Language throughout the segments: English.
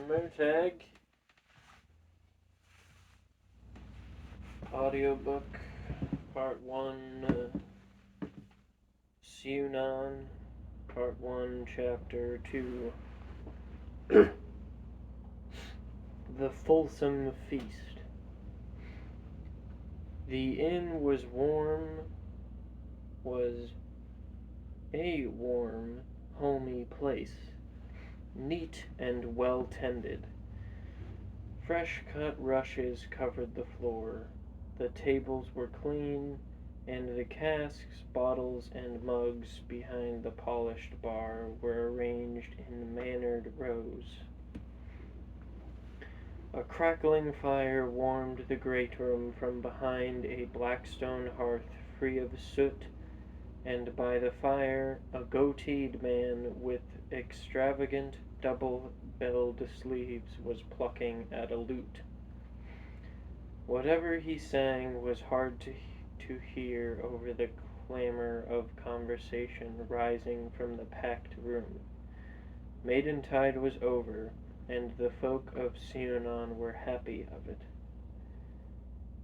Murtagh Audiobook, Part 1, Ceunon, Part 1, Chapter 2. The Fulsome Feast. The inn was a warm, homey place, neat and well tended. Fresh-cut rushes covered the floor, the tables were clean, and the casks, bottles, and mugs behind the polished bar were arranged in mannered rows. A crackling fire warmed the great room from behind a black stone hearth free of soot, and by the fire a goateed man with extravagant double-belled sleeves was plucking at a lute. Whatever he sang was hard to hear over the clamor of conversation rising from the packed room. Maidentide was over, and the folk of Ceunon were happy of it.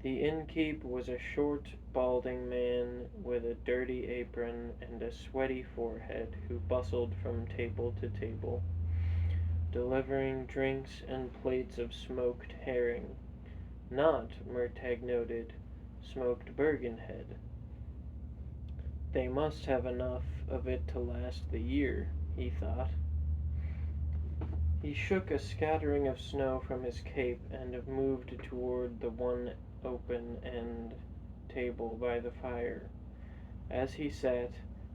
The innkeep was a short, balding man with a dirty apron and a sweaty forehead who bustled from table to table, delivering drinks and plates of smoked herring. Not, Murtagh noted, smoked Bergenhead. They must have enough of it to last the year, he thought. He shook a scattering of snow from his cape and moved toward the one open-end table by the fire. As he sat,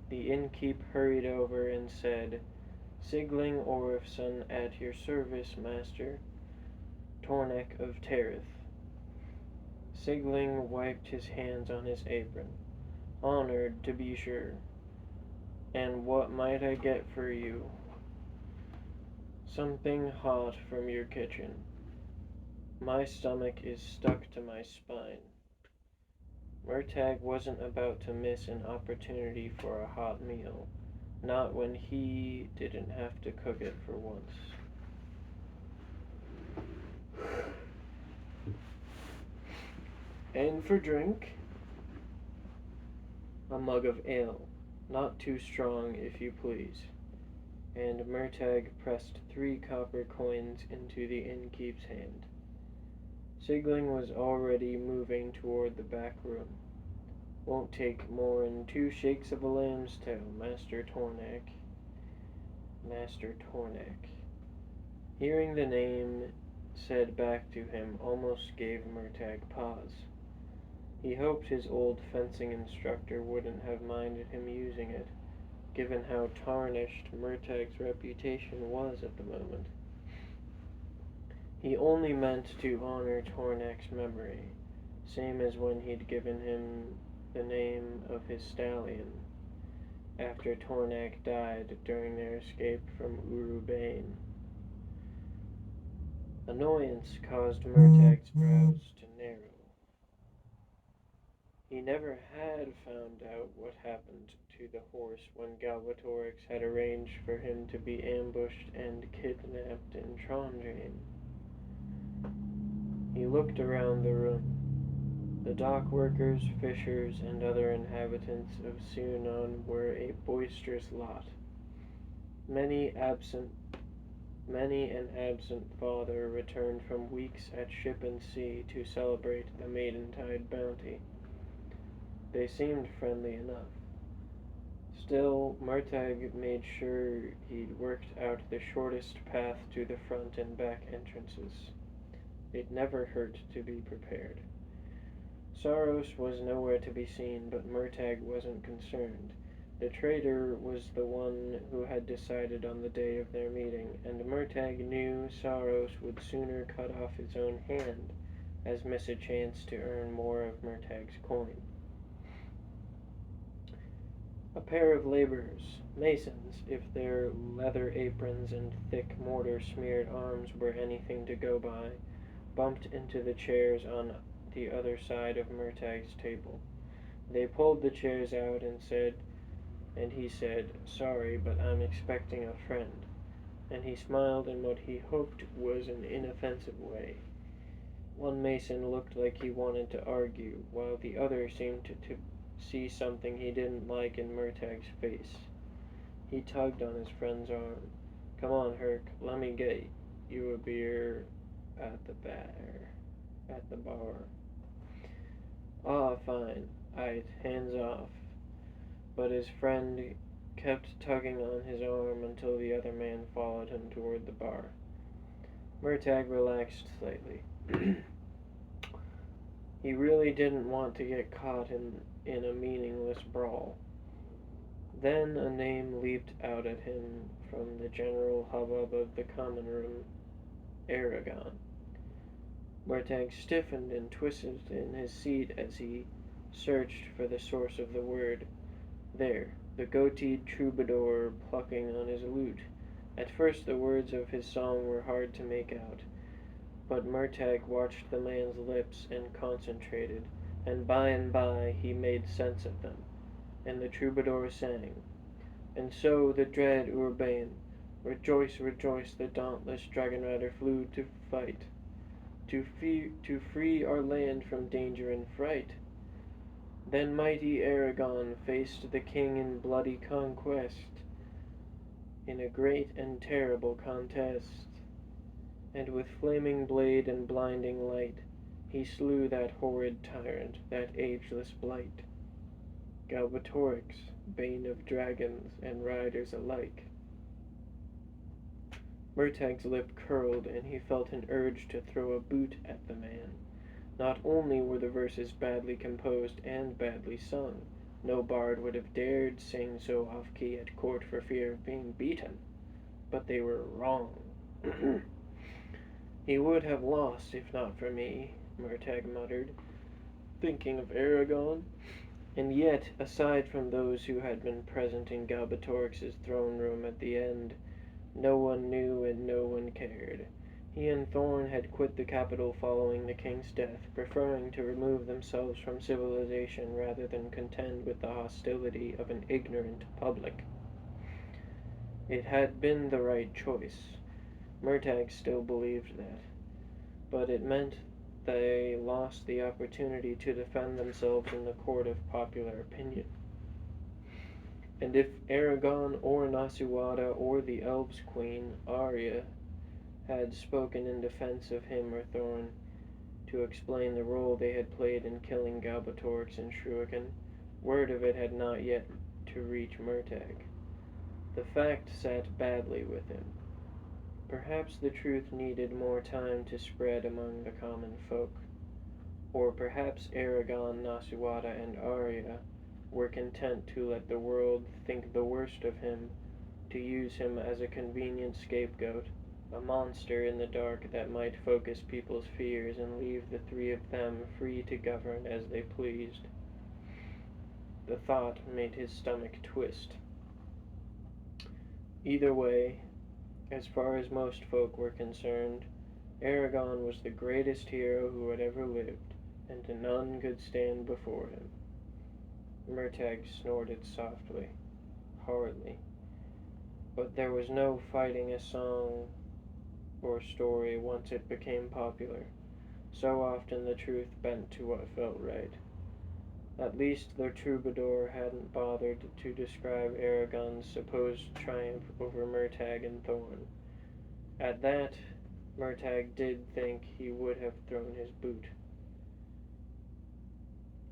the innkeep hurried over and said, "Sigling Orifson at your service, master. Tornek of Terith." Sigling wiped his hands on his apron. "Honored, to be sure. And what might I get for you?" "Something hot from your kitchen. My stomach is stuck to my spine." Murtagh wasn't about to miss an opportunity for a hot meal, not when he didn't have to cook it for once. "And for drink?" "A mug of ale, not too strong, if you please." And Murtagh pressed 3 copper coins into the innkeep's hand. Sigling was already moving toward the back room. "Won't take more'n 2 shakes of a lamb's tail, Master Tornek." Master Tornek. Hearing the name said back to him almost gave Murtagh pause. He hoped his old fencing instructor wouldn't have minded him using it, given how tarnished Murtagh's reputation was at the moment. He only meant to honor Tornek's memory, same as when he'd given him the name of his stallion, after Tornek died during their escape from Urubane. Annoyance caused Murtagh's brows to narrow. He never had found out what happened to the horse when Galbatorix had arranged for him to be ambushed and kidnapped in Trondheim. He looked around the room. The dock workers, fishers, and other inhabitants of Ceunon were a boisterous lot. Many an absent father returned from weeks at ship and sea to celebrate the Maidentide bounty. They seemed friendly enough. Still, Murtagh made sure he'd worked out the shortest path to the front and back entrances. It never hurt to be prepared. Saros was nowhere to be seen, but Murtagh wasn't concerned. The traitor was the one who had decided on the day of their meeting, and Murtagh knew Saros would sooner cut off his own hand as miss a chance to earn more of Murtagh's coin. A pair of laborers, masons, if their leather aprons and thick mortar-smeared arms were anything to go by, bumped into the chairs on the other side of Murtagh's table. They pulled the chairs out and he said, "Sorry, but I'm expecting a friend." And he smiled in what he hoped was an inoffensive way. One mason looked like he wanted to argue, while the other seemed to see something he didn't like in Murtagh's face. He tugged on his friend's arm. "Come on, Herc, let me get you a beer at the bar." "Ah, fine." Aight, hands off. But his friend kept tugging on his arm until the other man followed him toward the bar. Murtagh relaxed slightly. He really didn't want to get caught in a meaningless brawl. Then a name leaped out at him from the general hubbub of the common room: Aragon. Murtagh stiffened and twisted in his seat as he searched for the source of the word. There, the goateed troubadour plucking on his lute. At first the words of his song were hard to make out, but Murtagh watched the man's lips and concentrated, and by he made sense of them, and the troubadour sang. And so the dread Urbain, rejoice, rejoice, the dauntless dragon rider flew to fight, to free our land from danger and fright. Then mighty Aragon faced the king in bloody conquest, in a great and terrible contest, and with flaming blade and blinding light he slew that horrid tyrant, that ageless blight, Galbatorix, bane of dragons and riders alike. Murtagh's lip curled, and he felt an urge to throw a boot at the man. Not only were the verses badly composed and badly sung, no bard would have dared sing so off-key at court for fear of being beaten, but they were wrong. "He would have lost if not for me," Murtagh muttered, thinking of Aragon. And yet, aside from those who had been present in Galbatorix's throne room at the end, no one knew and no one cared. He and Thorn had quit the capital following the king's death, preferring to remove themselves from civilization rather than contend with the hostility of an ignorant public. It had been the right choice. Murtagh still believed that, but it meant they lost the opportunity to defend themselves in the court of popular opinion. And if Aragon or Nasuada or the Elves' Queen, Arya, had spoken in defense of him or Thorn, to explain the role they had played in killing Galbatorix and Shruikan, word of it had not yet to reach Murtagh. The fact sat badly with him. Perhaps the truth needed more time to spread among the common folk. Or perhaps Aragon, Nasuada, and Arya were content to let the world think the worst of him, to use him as a convenient scapegoat, a monster in the dark that might focus people's fears and leave the three of them free to govern as they pleased. The thought made his stomach twist. Either way, as far as most folk were concerned, Aragon was the greatest hero who had ever lived, and none could stand before him. Murtagh snorted softly, hardly. But there was no fighting a song or story once it became popular. So often the truth bent to what felt right. At least the troubadour hadn't bothered to describe Aragon's supposed triumph over Murtagh and Thorn. At that, Murtagh did think he would have thrown his boot.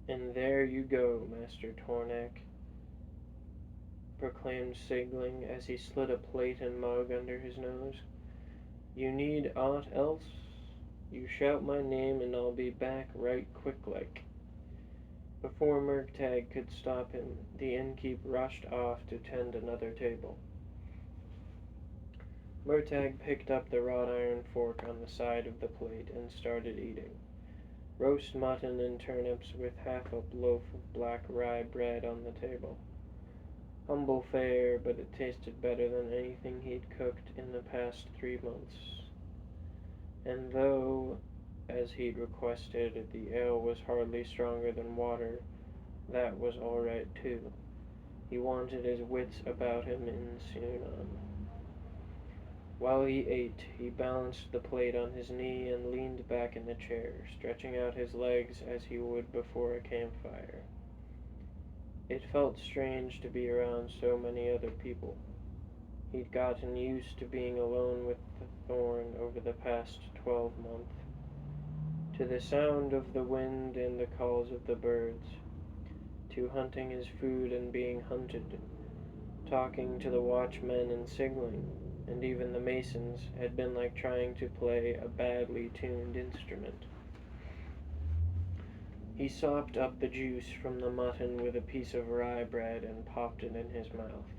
"And there you go, Master Tornak," proclaimed Sigling as he slid a plate and mug under his nose. "You need aught else? You shout my name and I'll be back right quick like." Before Murtagh could stop him, the innkeep rushed off to tend another table. Murtagh picked up the wrought iron fork on the side of the plate and started eating. Roast mutton and turnips with half a loaf of black rye bread on the table. Humble fare, but it tasted better than anything he'd cooked in the past 3 months. And though, as he'd requested, the ale was hardly stronger than water, That was all right, too. He wanted his wits about him in Ceunon. While he ate, he balanced the plate on his knee and leaned back in the chair, stretching out his legs as he would before a campfire. It felt strange to be around so many other people. He'd gotten used to being alone with the thorn over the past 12 months, to the sound of the wind and the calls of the birds, to hunting his food and being hunted, talking to the watchmen and signaling, and even the masons had been like trying to play a badly tuned instrument. He sopped up the juice from the mutton with a piece of rye bread and popped it in his mouth.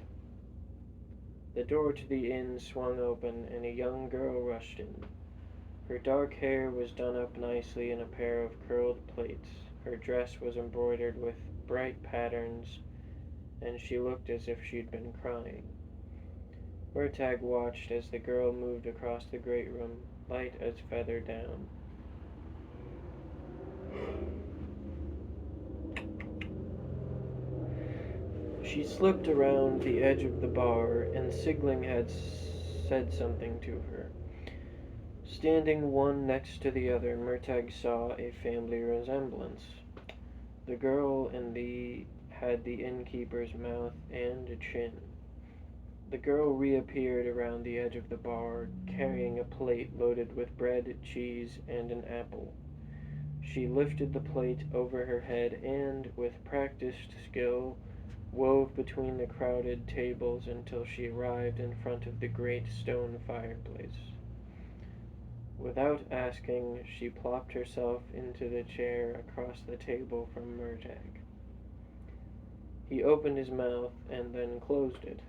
The door to the inn swung open and a young girl rushed in. Her dark hair was done up nicely in a pair of curled plaits. Her dress was embroidered with bright patterns, and she looked as if she'd been crying. Murtagh watched as the girl moved across the great room, light as feather down. She slipped around the edge of the bar, and Sigling had said something to her. Standing one next to the other, Murtagh saw a family resemblance. The girl had the innkeeper's mouth and chin. The girl reappeared around the edge of the bar, carrying a plate loaded with bread, cheese, and an apple. She lifted the plate over her head and, with practiced skill, wove between the crowded tables until she arrived in front of the great stone fireplace. Without asking, she plopped herself into the chair across the table from Murtagh. He opened his mouth and then closed it.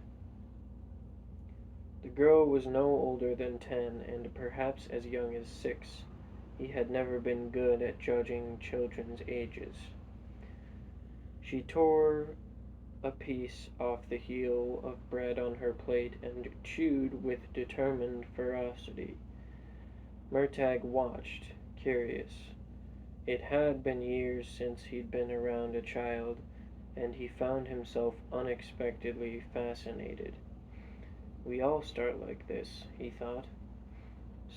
The girl was no older than 10 and perhaps as young as 6. He had never been good at judging children's ages. She tore a piece off the heel of bread on her plate and chewed with determined ferocity. Murtagh watched, curious. It had been years since he'd been around a child, and he found himself unexpectedly fascinated. We all start like this, he thought.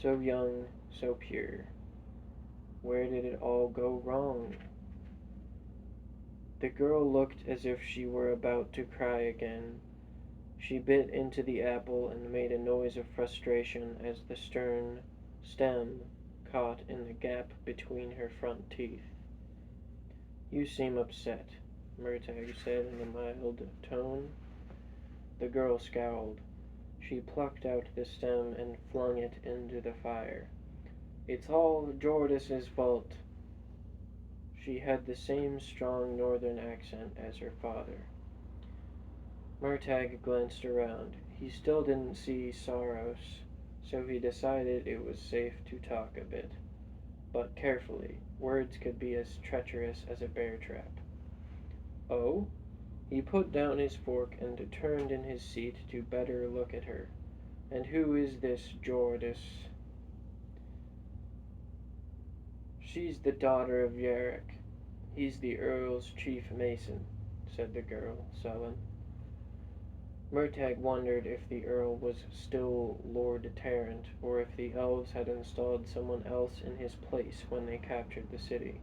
So young, so pure. Where did it all go wrong? The girl looked as if she were about to cry again. She bit into the apple and made a noise of frustration as the stem caught in the gap between her front teeth. "You seem upset," Murtagh said in a mild tone. The girl scowled. She plucked out the stem and flung it into the fire. "It's all Jordis's fault." She had the same strong northern accent as her father. Murtagh glanced around. He still didn't see Saros, so he decided it was safe to talk a bit. But carefully. Words could be as treacherous as a bear trap. "Oh?" He put down his fork and turned in his seat to better look at her. "And who is this Jordis?" "She's the daughter of Yerrick. He's the Earl's chief mason," said the girl, sullen. Murtagh wondered if the Earl was still Lord Tarrant, or if the elves had installed someone else in his place when they captured the city.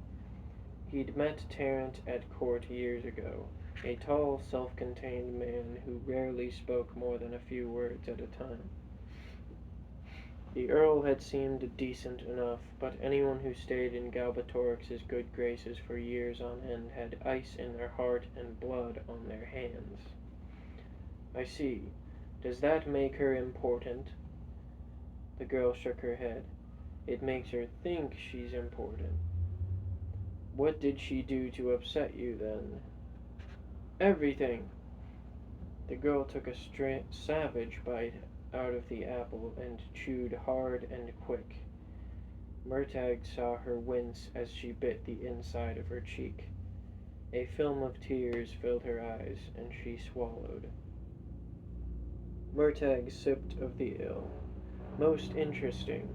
He'd met Tarrant at court years ago, a tall, self-contained man who rarely spoke more than a few words at a time. The Earl had seemed decent enough, but anyone who stayed in Galbatorix's good graces for years on end had ice in their heart and blood on their hands. "I see. Does that make her important?" The girl shook her head. "It makes her think she's important." "What did she do to upset you, then?" "Everything." The girl took a savage bite out of the apple and chewed hard and quick. Murtagh saw her wince as she bit the inside of her cheek. A film of tears filled her eyes, and she swallowed. Murtagh sipped of the ale. "Most interesting."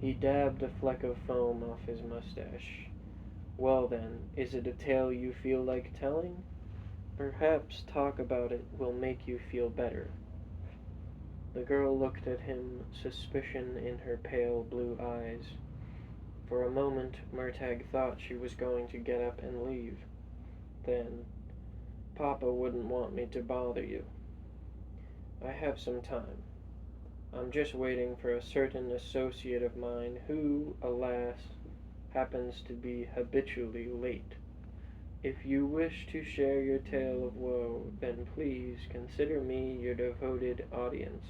He dabbed a fleck of foam off his mustache. Well then, is it a tale you feel like telling? Perhaps talk about it will make you feel better. The girl looked at him, suspicion in her pale blue eyes. For a moment, Murtagh thought she was going to get up and leave. Then, Papa wouldn't want me to bother you. I have some time. I'm just waiting for a certain associate of mine who, alas, happens to be habitually late. If you wish to share your tale of woe, then please consider me your devoted audience.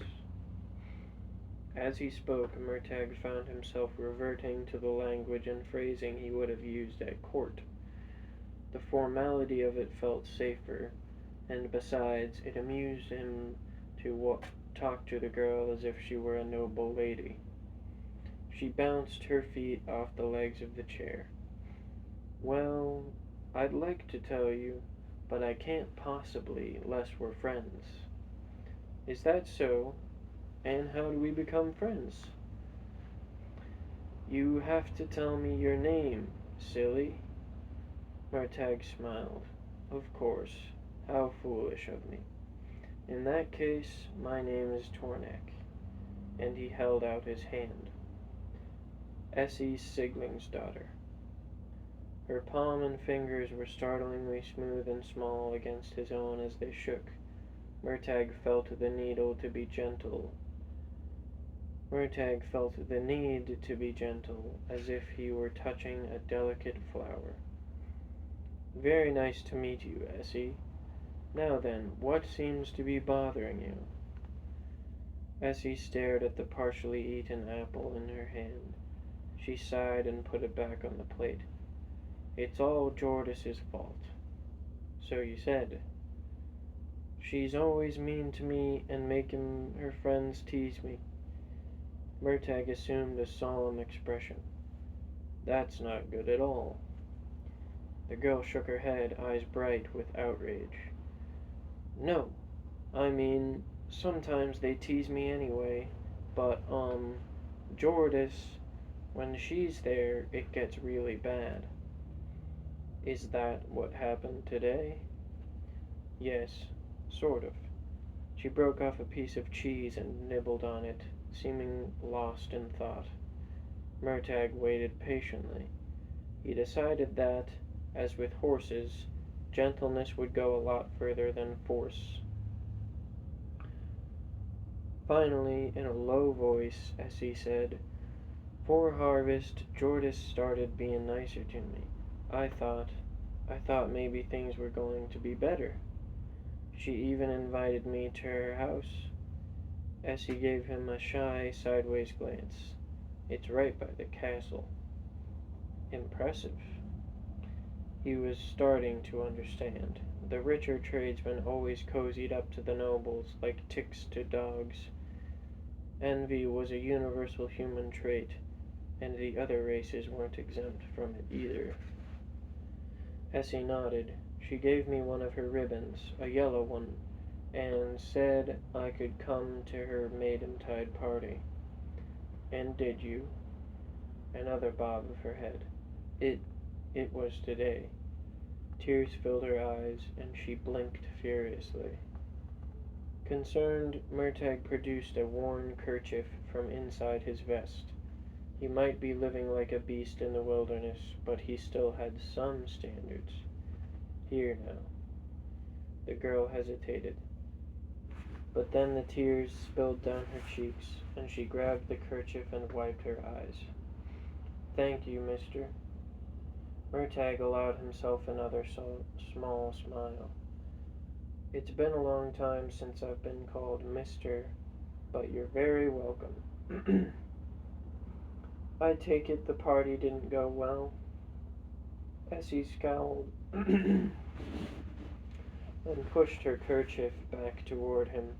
As he spoke, Murtagh found himself reverting to the language and phrasing he would have used at court. The formality of it felt safer, and besides, it amused him to talk to the girl as if she were a noble lady. She bounced her feet off the legs of the chair. Well, I'd like to tell you, but I can't possibly, lest we're friends. Is that so? And how do we become friends? You have to tell me your name, silly. Murtagh smiled. Of course. How foolish of me. In that case, my name is Tornak. And he held out his hand. Essie Sigling's daughter. Her palm and fingers were startlingly smooth and small against his own as they shook. Murtagh felt the need to be gentle, as if he were touching a delicate flower. Very nice to meet you, Essie. Now then, what seems to be bothering you? Essie stared at the partially eaten apple in her hand. She sighed and put it back on the plate. It's all Jordis's fault. So you said. She's always mean to me and making her friends tease me. Murtagh assumed a solemn expression. That's not good at all. The girl shook her head, eyes bright with outrage. No, I mean, sometimes they tease me anyway, but, Jordis, when she's there, it gets really bad. Is that what happened today? Yes, sort of. She broke off a piece of cheese and nibbled on it, seeming lost in thought. Murtagh waited patiently. He decided that, as with horses, gentleness would go a lot further than force. Finally, in a low voice, Essie said, "For harvest, Jordis started being nicer to me. I thought maybe things were going to be better. She even invited me to her house." Essie gave him a shy, sideways glance. "It's right by the castle." Impressive. He was starting to understand. The richer tradesmen always cozied up to the nobles like ticks to dogs. Envy was a universal human trait, and the other races weren't exempt from it either. Essie nodded. She gave me one of her ribbons, a yellow one, and said I could come to her Maidentide party. And did you? Another bob of her head. It was today. Tears filled her eyes, and she blinked furiously. Concerned, Murtagh produced a worn kerchief from inside his vest. He might be living like a beast in the wilderness, but he still had some standards. Here now. The girl hesitated. But then the tears spilled down her cheeks, and she grabbed the kerchief and wiped her eyes. "Thank you, mister." Murtagh allowed himself another small smile. "It's been a long time since I've been called mister, but you're very welcome." "I take it the party didn't go well?" Essie scowled and pushed her kerchief back toward him,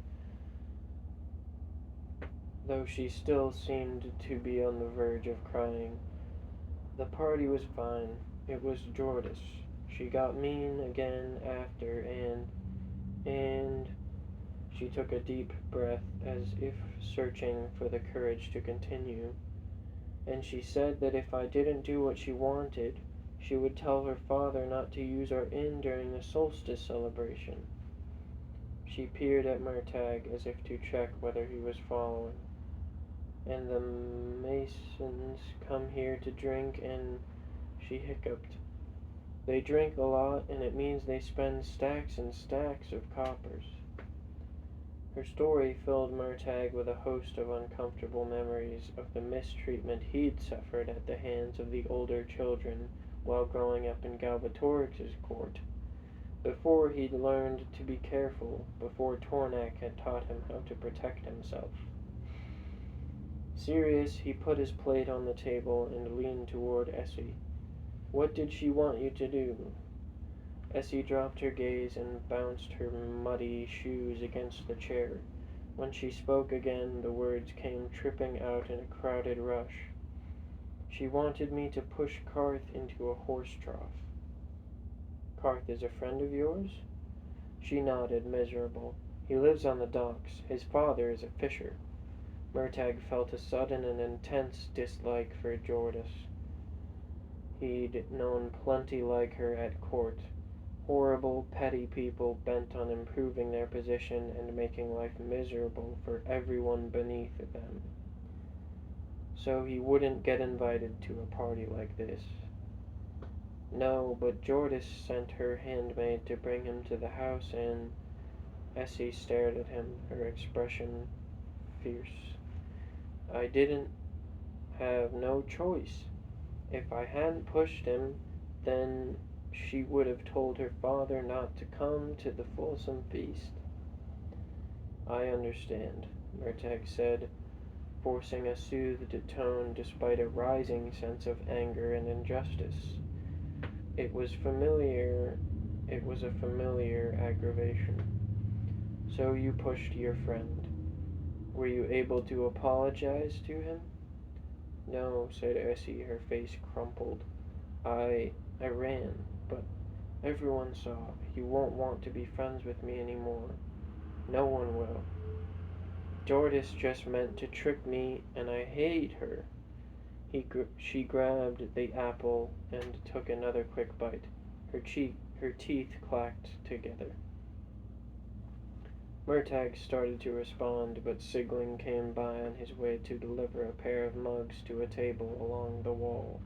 though she still seemed to be on the verge of crying. "The party was fine. It was Jordis. She got mean again after, and she took a deep breath as if searching for the courage to continue. "And she said that if I didn't do what she wanted, She would tell her father not to use our inn during the solstice celebration. She peered at Murtagh as if to check whether he was following. And the Masons come here to drink and she hiccuped. They drink a lot, and it means they spend stacks and stacks of coppers. Her story filled Murtagh with a host of uncomfortable memories of the mistreatment he'd suffered at the hands of the older children while growing up in Galbatorix's court, before he'd learned to be careful, before Tornak had taught him how to protect himself. Serious, he put his plate on the table and leaned toward Essie. What did she want you to do? Essie dropped her gaze and bounced her muddy shoes against the chair. When she spoke again, the words came tripping out in a crowded rush. She wanted me to push Karth into a horse trough. Karth is a friend of yours? She nodded, miserable. He lives on the docks. His father is a fisher. Murtagh felt a sudden and intense dislike for Jordas. He'd known plenty like her at court. Horrible, petty people bent on improving their position and making life miserable for everyone beneath them. So he wouldn't get invited to a party like this. No, but Jordas sent her handmaid to bring him to the house, and Essie stared at him, her expression fierce. I didn't have no choice. If I hadn't pushed him, then she would have told her father not to come to the Fulsome feast. I understand, Murtagh said, forcing a soothed tone despite a rising sense of anger and injustice. It was a familiar aggravation. So you pushed your friend. Were you able to apologize to him? No, said Essie, her face crumpled. I ran, but everyone saw. He won't want to be friends with me anymore. No one will. Jordas just meant to trick me, and I hate her. She grabbed the apple and took another quick bite. Her teeth clacked together. Murtagh started to respond, but Sigling came by on his way to deliver a pair of mugs to a table along the wall.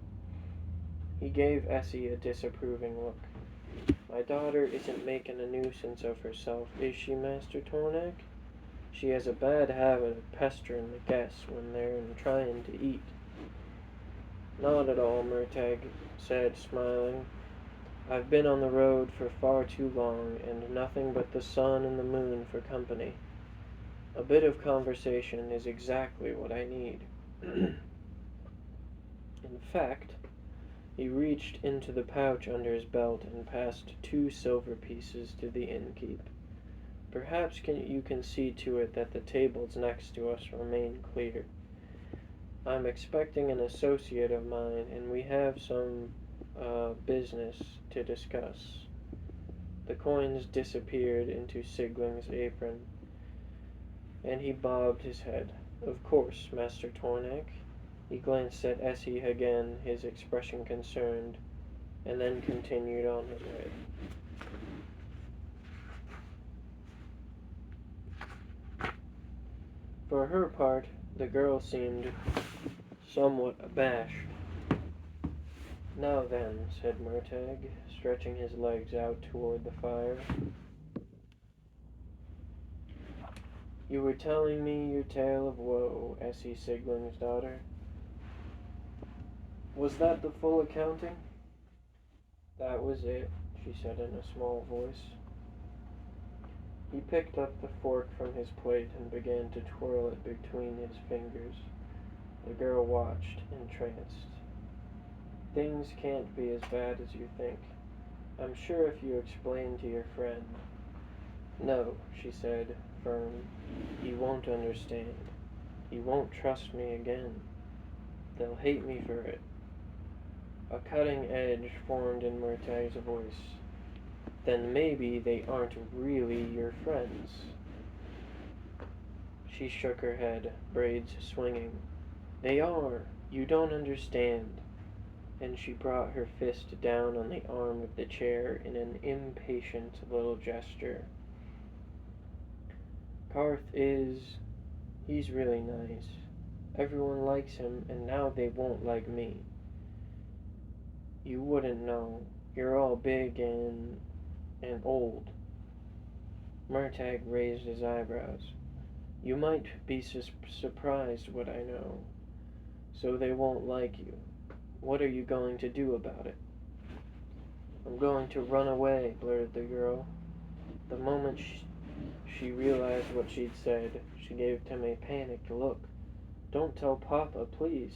He gave Essie a disapproving look. My daughter isn't making a nuisance of herself, is she, Master Tornak? She has a bad habit of pestering the guests when they're trying to eat. Not at all, Murtagh said, smiling. I've been on the road for far too long, and nothing but the sun and the moon for company. A bit of conversation is exactly what I need. In fact, he reached into the pouch under his belt and passed 2 silver pieces to the innkeep. Perhaps you can see to it that the tables next to us remain clear. I'm expecting an associate of mine, and we have some business to discuss. The coins disappeared into Sigling's apron, and he bobbed his head. Of course, Master Tornak. He glanced at Essie again, his expression concerned, and then continued on his way. For her part, the girl seemed somewhat abashed. Now then, said Murtagh, stretching his legs out toward the fire. You were telling me your tale of woe, Essie Sigling's daughter. Was that the full accounting? That was it, she said in a small voice. He picked up the fork from his plate and began to twirl it between his fingers. The girl watched, entranced. Things can't be as bad as you think. I'm sure if you explain to your friend. No, she said, firm. He won't understand. He won't trust me again. They'll hate me for it. A cutting edge formed in Murtagh's voice. Then maybe they aren't really your friends. She shook her head, braids swinging. They are. You don't understand. and she brought her fist down on the arm of the chair in an impatient little gesture. He's really nice. Everyone likes him, and now they won't like me. You wouldn't know. You're all big and old. Murtagh raised his eyebrows. You might be surprised what I know. So they won't like you. What are you going to do about it? I'm going to run away, blurted the girl. The moment she realized what she'd said, she gave Tim a panicked look. Don't tell Papa, please.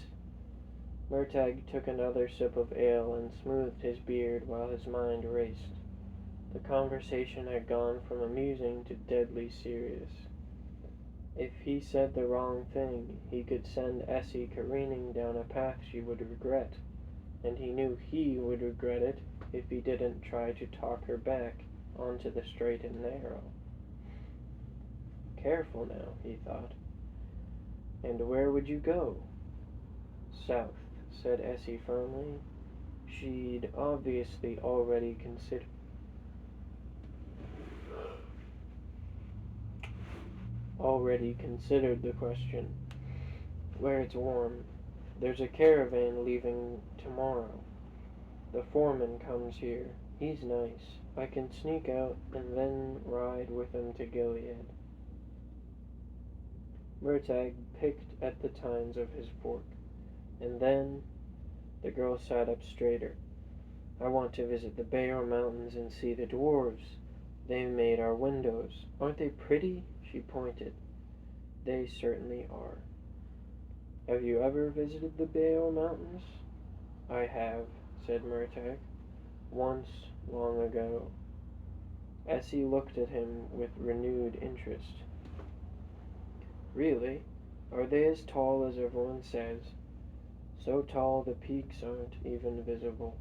Murtagh took another sip of ale and smoothed his beard while his mind raced. The conversation had gone from amusing to deadly serious. If he said the wrong thing, he could send Essie careening down a path she would regret, and he knew he would regret it if he didn't try to talk her back onto the straight and narrow. Careful now, he thought. And where would you go? South, said Essie firmly. She'd obviously already considered the question. Where it's warm. There's a caravan leaving tomorrow. The foreman comes here. He's nice. I can sneak out and then ride with him to Gilead. Murtagh picked at the tines of his fork. And then the girl sat up straighter. I want to visit the Bayer Mountains and see the dwarves. They made our windows. Aren't they pretty? She pointed. They certainly are. Have you ever visited the Bayer Mountains? I have, said Murtagh. Once, long ago. Essie looked at him with renewed interest. Really? Are they as tall as everyone says? So tall the peaks aren't even visible.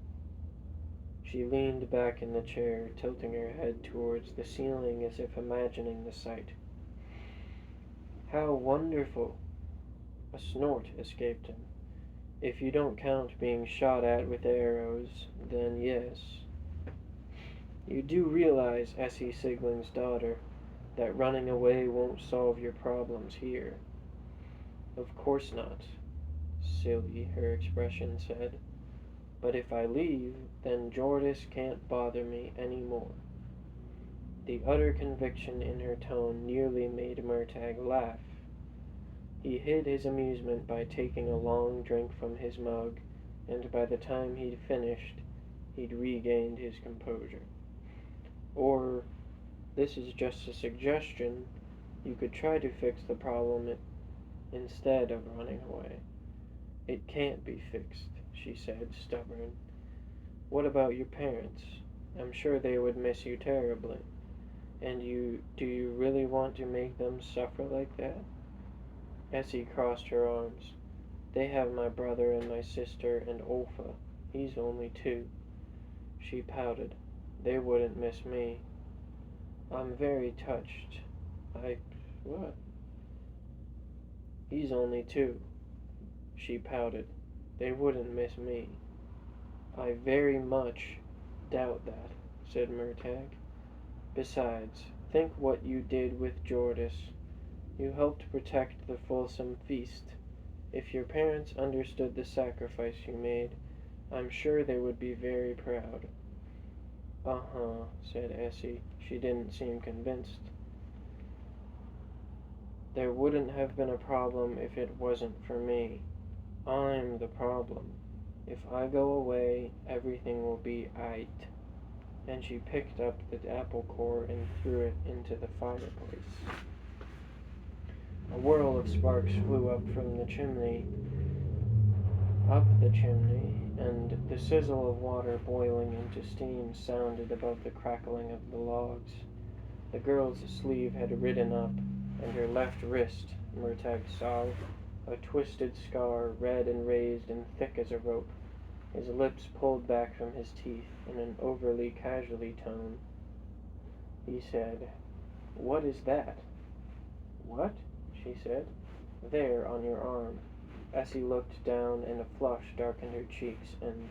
She leaned back in the chair, tilting her head towards the ceiling as if imagining the sight. How wonderful! A snort escaped him. If you don't count being shot at with arrows, then yes. You do realize, Essie Sigling's daughter, that running away won't solve your problems here. Of course not, silly, her expression said. But if I leave, then Jordas can't bother me any more. The utter conviction in her tone nearly made Murtagh laugh. He hid his amusement by taking a long drink from his mug, and by the time he'd finished, he'd regained his composure. Or, this is just a suggestion, you could try to fix the problem instead of running away. It can't be fixed, she said, stubborn. What about your parents? I'm sure they would miss you terribly. And do you really want to make them suffer like that? Essie crossed her arms. They have my brother and my sister and Olfa. He's only 2. She pouted. They wouldn't miss me. I'm very touched. What? He's only 2. She pouted. They wouldn't miss me. I very much doubt that, said Murtagh. Besides, think what you did with Jordas. You helped protect the Fulsome feast. If your parents understood the sacrifice you made, I'm sure they would be very proud. Uh-huh, said Essie. She didn't seem convinced. There wouldn't have been a problem if it wasn't for me. I'm the problem. If I go away, everything will be aight. And she picked up the apple core and threw it into the fireplace. A whirl of sparks flew up the chimney, and the sizzle of water boiling into steam sounded above the crackling of the logs. The girl's sleeve had ridden up, and her left wrist, Murtagh saw, a twisted scar, red and raised and thick as a rope. His lips pulled back from his teeth in an overly casual tone. He said, "What is that?" "What?" she said. "There, on your arm." Essie looked down, and a flush darkened her cheeks and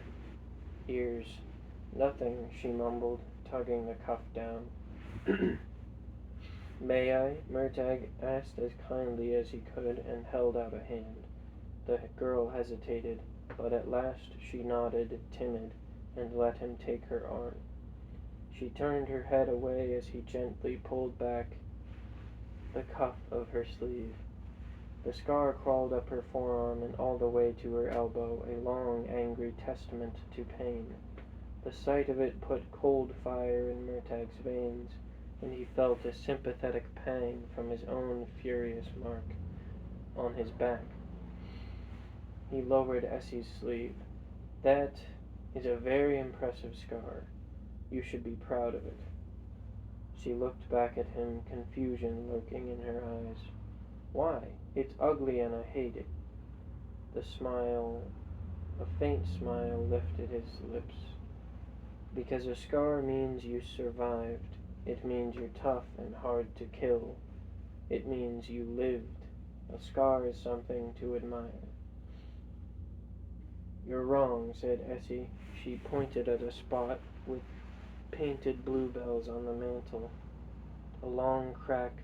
ears. "Nothing," she mumbled, tugging the cuff down. "May I?" Murtagh asked as kindly as he could, and held out a hand. The girl hesitated, but at last she nodded, timid, and let him take her arm. She turned her head away as he gently pulled back the cuff of her sleeve. The scar crawled up her forearm and all the way to her elbow, a long, angry testament to pain. The sight of it put cold fire in Murtagh's veins, and he felt a sympathetic pang from his own furious mark on his back. He lowered Essie's sleeve. "That is a very impressive scar. You should be proud of it." She looked back at him, confusion lurking in her eyes. "Why? It's ugly and I hate it." A faint smile lifted his lips. "Because a scar means you survived. It means you're tough and hard to kill. It means you lived. A scar is something to admire." "You're wrong," said Essie. She pointed at a spot with painted bluebells on the mantel. A long crack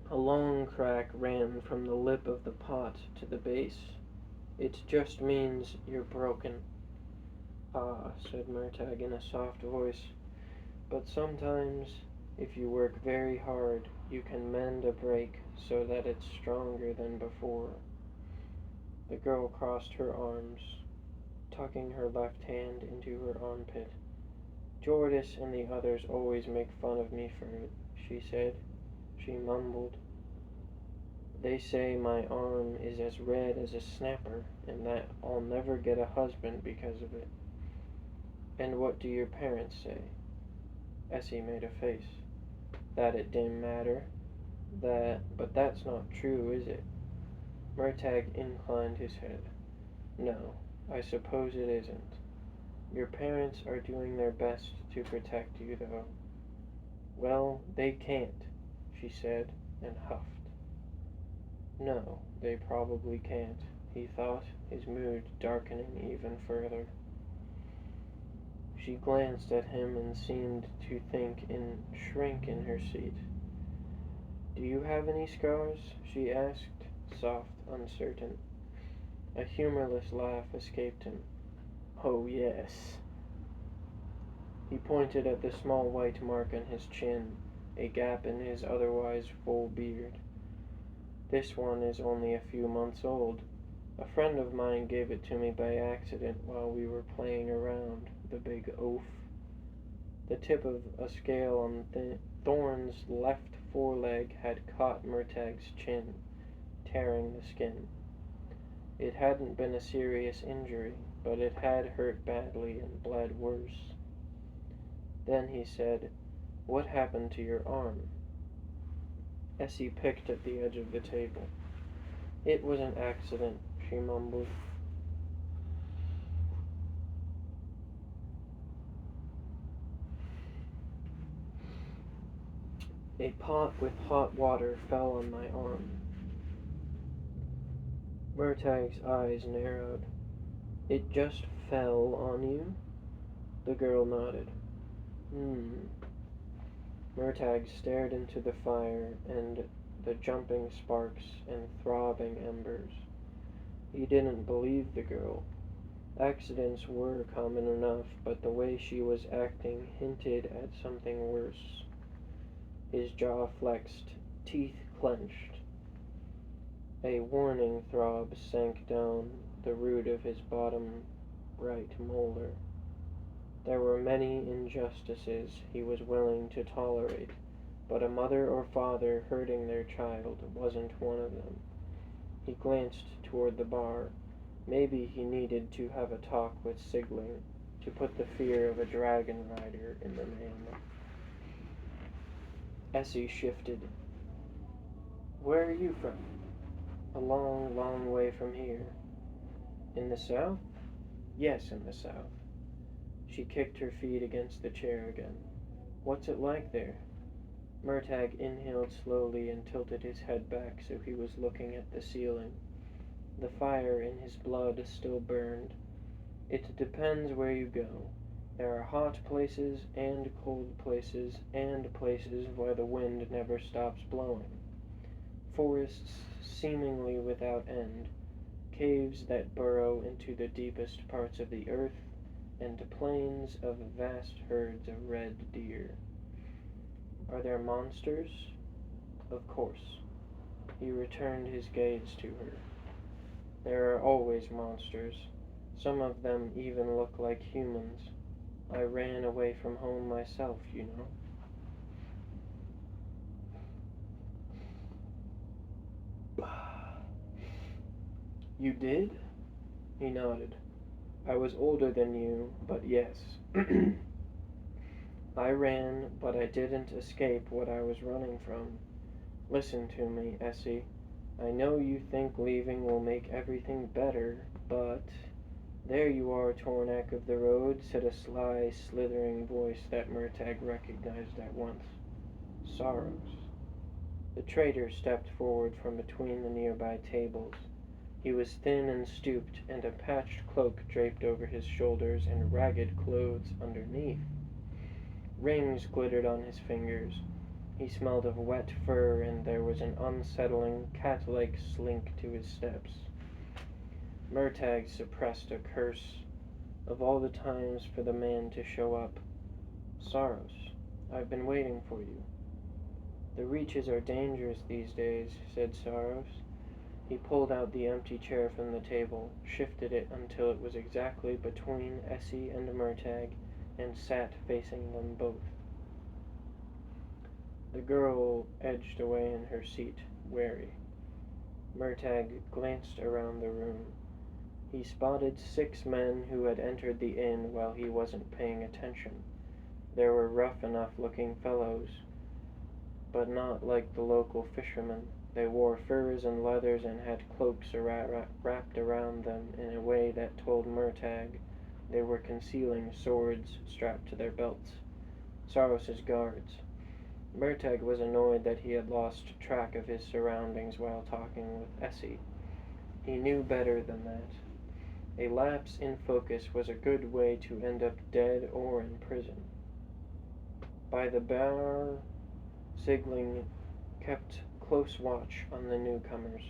a long crack ran from the lip of the pot to the base. "It just means you're broken." "Ah," said Murtagh in a soft voice, "but sometimes, if you work very hard, you can mend a break so that it's stronger than before." The girl crossed her arms, tucking her left hand into her armpit. "Jordas and the others always make fun of me for it," she said. She mumbled. "They say my arm is as red as a snapper, and that I'll never get a husband because of it." "And what do your parents say?" Essie made a face. "That it didn't matter. But that's not true, is it?" Murtagh inclined his head. "No, I suppose it isn't. Your parents are doing their best to protect you, though." "Well, they can't," she said, and huffed. No, they probably can't, he thought, his mood darkening even further. She glanced at him and seemed to shrink in her seat. "Do you have any scars?" she asked, soft, uncertain. A humorless laugh escaped him. "Oh, yes." He pointed at the small white mark on his chin, a gap in his otherwise full beard. "This one is only a few months old. A friend of mine gave it to me by accident while we were playing around, the big oaf." The tip of a scale on Thorn's left foreleg had caught Murtagh's chin, tearing the skin. It hadn't been a serious injury, but it had hurt badly and bled worse. Then he said, "What happened to your arm?" Essie picked at the edge of the table. "It was an accident," she mumbled. "A pot with hot water fell on my arm." Murtagh's eyes narrowed. "It just fell on you?" The girl nodded. Murtagh stared into the fire and the jumping sparks and throbbing embers. He didn't believe the girl. Accidents were common enough, but the way she was acting hinted at something worse. His jaw flexed, teeth clenched. A warning throb sank down the root of his bottom right molar. There were many injustices he was willing to tolerate, but a mother or father hurting their child wasn't one of them. He glanced toward the bar. Maybe he needed to have a talk with Sigling, to put the fear of a dragon rider in the man. Essie shifted. "Where are you from?" "A long, long way from here." "In the south?" "Yes, in the south." She kicked her feet against the chair again. What's it like there? Murtagh inhaled slowly and tilted his head back so he was looking at the ceiling. The fire in his blood still burned. It depends where you go. There are hot places and cold places and places where the wind never stops blowing. Forests seemingly without end, caves that burrow into the deepest parts of the earth, and plains of vast herds of red deer. Are there monsters? Of course. He returned his gaze to her. There are always monsters. Some of them even look like humans. I ran away from home myself, you know. You did? He nodded. I was older than you, but yes. I ran, but I didn't escape what I was running from. Listen to me, Essie. I know you think leaving will make everything better, but... There you are, Tornak of the Road, said a sly, slithering voice that Murtagh recognized at once. Sorrows. The traitor stepped forward from between the nearby tables. He was thin and stooped, and a patched cloak draped over his shoulders and ragged clothes underneath. Rings glittered on his fingers. He smelled of wet fur, and there was an unsettling, cat-like slink to his steps. Murtagh suppressed a curse. Of all the times for the man to show up. Saros, I've been waiting for you. The reaches are dangerous these days, said Saros. He pulled out the empty chair from the table, shifted it until it was exactly between Essie and Murtagh, and sat facing them both. The girl edged away in her seat, wary. Murtagh glanced around the room. He spotted 6 men who had entered the inn while he wasn't paying attention. They were rough enough-looking fellows, but not like the local fishermen. They wore furs and leathers and had cloaks wrapped around them in a way that told Murtagh they were concealing swords strapped to their belts. Saros's guards. Murtagh was annoyed that he had lost track of his surroundings while talking with Essie. He knew better than that. A lapse in focus was a good way to end up dead or in prison. By the bar, Sigling kept close watch on the newcomers.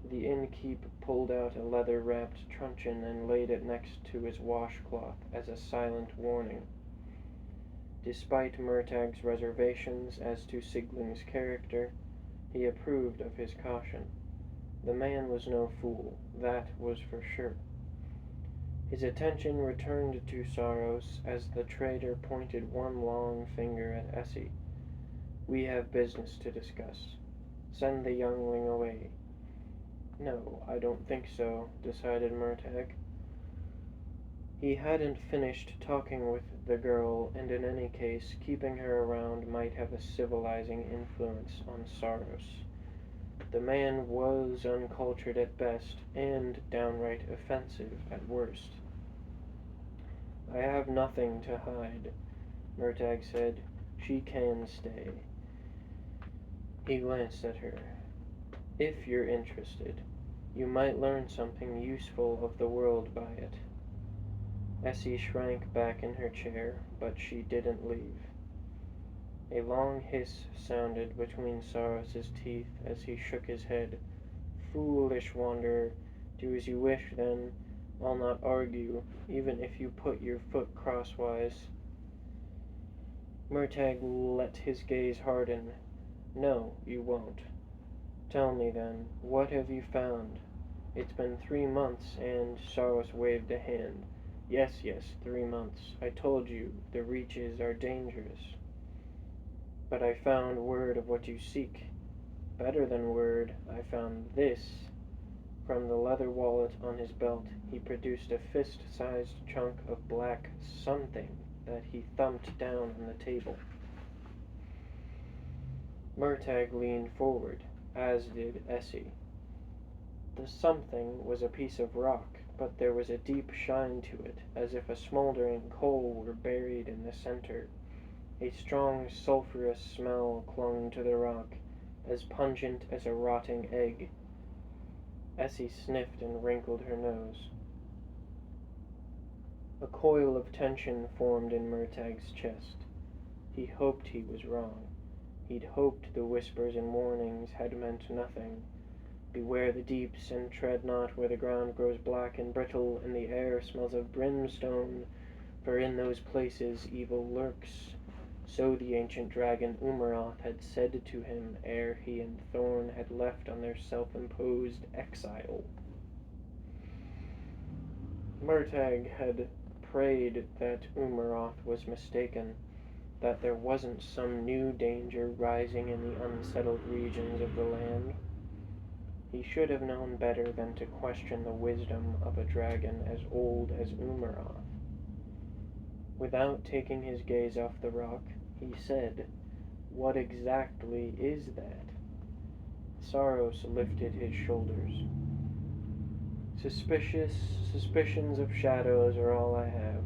The innkeep pulled out a leather-wrapped truncheon and laid it next to his washcloth as a silent warning. Despite Murtagh's reservations as to Sigling's character, he approved of his caution. The man was no fool, that was for sure. His attention returned to Saros as the traitor pointed one long finger at Essie. We have business to discuss. Send the youngling away. No, I don't think so, decided Murtagh. He hadn't finished talking with the girl, and in any case, keeping her around might have a civilizing influence on Saros. The man was uncultured at best, and downright offensive at worst. I have nothing to hide, Murtagh said. She can stay. He glanced at her. If you're interested, you might learn something useful of the world by it. Essie shrank back in her chair, but she didn't leave. A long hiss sounded between Saros's teeth as he shook his head. Foolish wanderer, do as you wish then. I'll not argue, even if you put your foot crosswise. Murtagh let his gaze harden. No, you won't. Tell me then, what have you found? It's been 3 months, and Saros waved a hand. Yes, 3 months. I told you, the reaches are dangerous. But I found word of what you seek. Better than word, I found this. From the leather wallet on his belt, he produced a fist-sized chunk of black something that he thumped down on the table. Murtagh leaned forward, as did Essie. The something was a piece of rock, but there was a deep shine to it, as if a smouldering coal were buried in the center. A strong sulphurous smell clung to the rock, as pungent as a rotting egg. Essie sniffed and wrinkled her nose. A coil of tension formed in Murtagh's chest. He hoped he was wrong. He'd hoped the whispers and warnings had meant nothing. Beware the deeps, and tread not where the ground grows black and brittle, and the air smells of brimstone, for in those places evil lurks. So the ancient dragon Umaroth had said to him ere he and Thorn had left on their self-imposed exile. Murtagh had prayed that Umaroth was mistaken, that there wasn't some new danger rising in the unsettled regions of the land. He should have known better than to question the wisdom of a dragon as old as Umaroth. Without taking his gaze off the rock, he said, "What exactly is that?" Saros lifted his shoulders. Suspicions of shadows are all I have.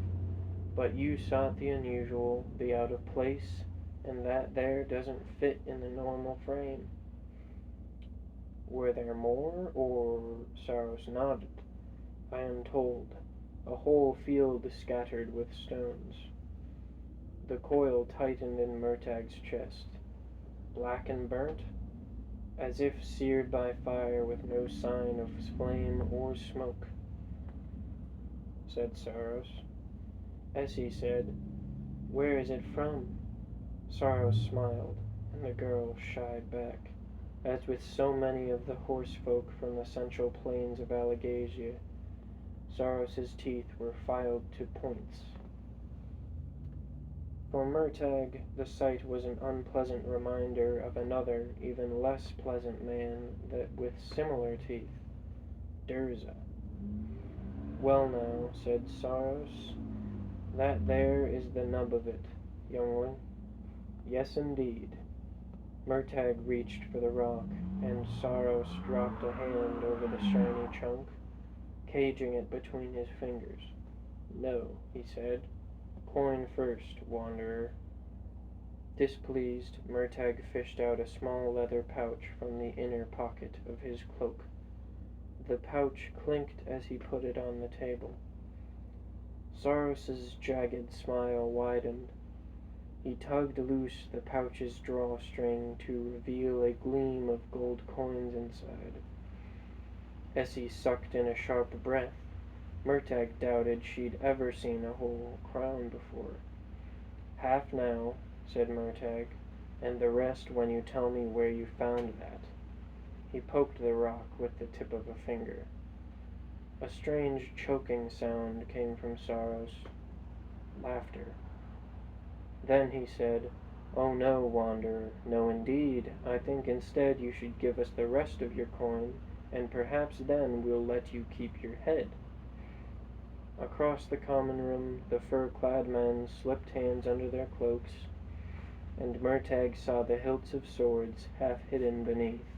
But you sought the unusual, the out of place, and that there doesn't fit in the normal frame. Were there more, or Saros nodded. I am told. A whole field scattered with stones. The coil tightened in Murtagh's chest. Black and burnt, as if seared by fire with no sign of flame or smoke, said Saros. Essie said, "Where is it from?" Saros smiled, and the girl shied back. As with so many of the horse folk from the central plains of Allegasia, Saros's teeth were filed to points. For Murtagh, the sight was an unpleasant reminder of another, even less pleasant man with similar teeth, Durza. "Well now," said Saros, "that there is the nub of it, youngling." "Yes, indeed." Murtagh reached for the rock, and Saros dropped a hand over the shiny chunk, caging it between his fingers. "No," he said. "Coin first, wanderer." Displeased, Murtagh fished out a small leather pouch from the inner pocket of his cloak. The pouch clinked as he put it on the table. Saros's jagged smile widened. He tugged loose the pouch's drawstring to reveal a gleam of gold coins inside. Essie sucked in a sharp breath. Murtagh doubted she'd ever seen a whole crown before. "Half now," said Murtagh, "and the rest when you tell me where you found that." He poked the rock with the tip of a finger. A strange choking sound came from Saros. Laughter. Then he said, "Oh no, wanderer, no indeed. I think instead you should give us the rest of your coin, and perhaps then we'll let you keep your head." Across the common room the fur-clad men slipped hands under their cloaks, and Murtagh saw the hilts of swords half hidden beneath.